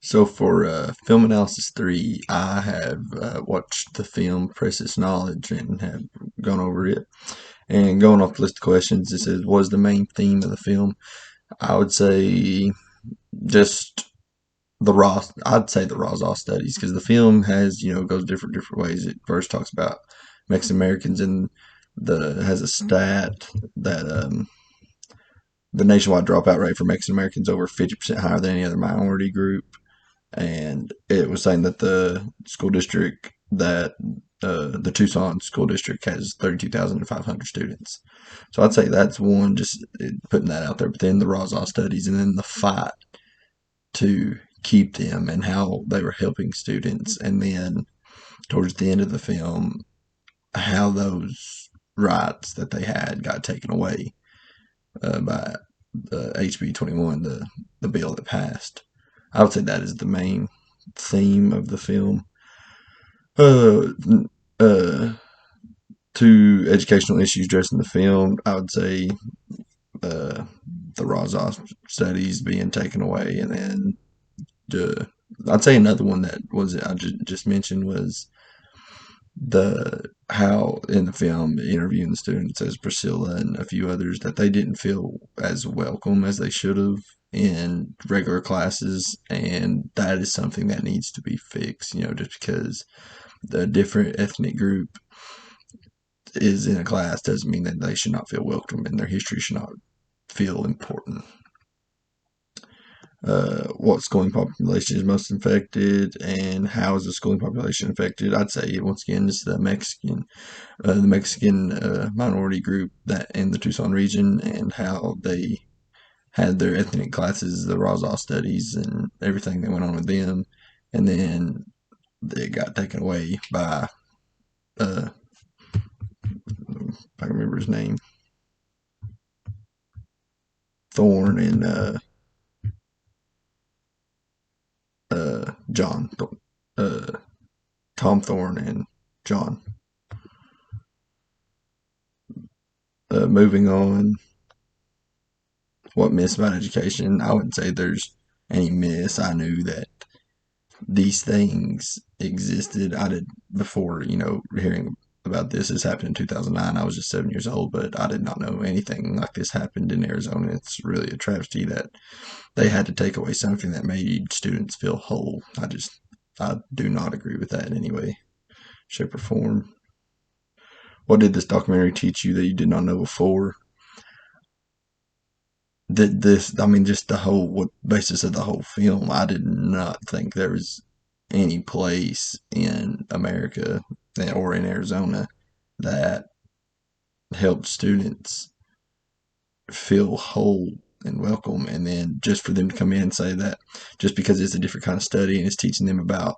So for Film Analysis 3, I have watched the film Precious Knowledge and have gone over it. And going off the list of questions, it says, what is the main theme of the film? I would say just I'd say the Roswell studies, because the film has, goes different ways. It first talks about Mexican Americans and has a stat that the nationwide dropout rate for Mexican Americans over 50% higher than any other minority group. And it was saying that the school district that the Tucson school district has 32,500 students. So I'd say that's one, just putting that out there. But then the Roswell studies, and then the fight to keep them and how they were helping students, and then towards the end of the film, how those rights that they had got taken away by the HB 21, the bill that passed. I would say that is the main theme of the film. Uh, uh, Two educational issues addressed in the film, I would say uh, the Roswell studies being taken away, and then I'd say another one that was I just mentioned was the how in the film interviewing the students as Priscilla and a few others that they didn't feel as welcome as they should have in regular classes, and that is something that needs to be fixed. Just because the different ethnic group is in a class doesn't mean that they should not feel welcome and their history should not feel important. What schooling population is most affected, and how is the schooling population affected? I'd say once again it's the Mexican minority group that in the Tucson region, and how they had their ethnic classes, the Roswell studies, and everything that went on with them, and then it got taken away by if I can remember his name, Thorne and John, uh, Tom Thorne and John. Moving on, what myths about education? I wouldn't say there's any myths. I knew that these things existed. I did before, hearing about this. This happened in 2009. I was just 7 years old, but I did not know anything like this happened in Arizona. It's really a travesty that they had to take away something that made students feel whole. I do not agree with that in any way, shape, or form. What did this documentary teach you that you did not know before? Just the whole what basis of the whole film. I did not think there was any place in America or in Arizona that helped students feel whole and welcome, and then just for them to come in and say that just because it's a different kind of study and it's teaching them about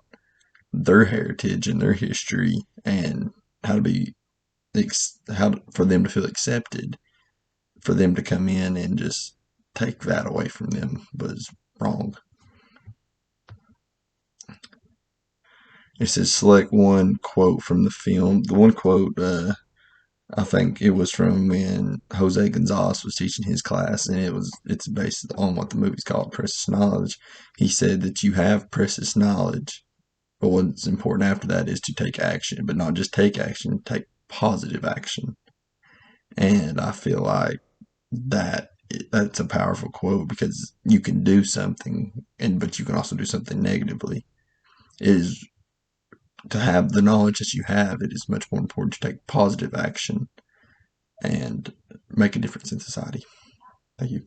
their heritage and their history and how to be for them to feel accepted, for them to come in and just take that away from them was wrong. It says select one quote from the film. The one quote, I think it was from when Jose Gonzalez was teaching his class, and it's based on what the movie's called, Precious Knowledge. He said that you have precious knowledge, but what's important after that is to take action, but not just take action, take positive action. And I feel like that that's a powerful quote, because you can do something, but you can also do something negatively. It is to have the knowledge that you have. It is much more important to take positive action and make a difference in society. Thank you.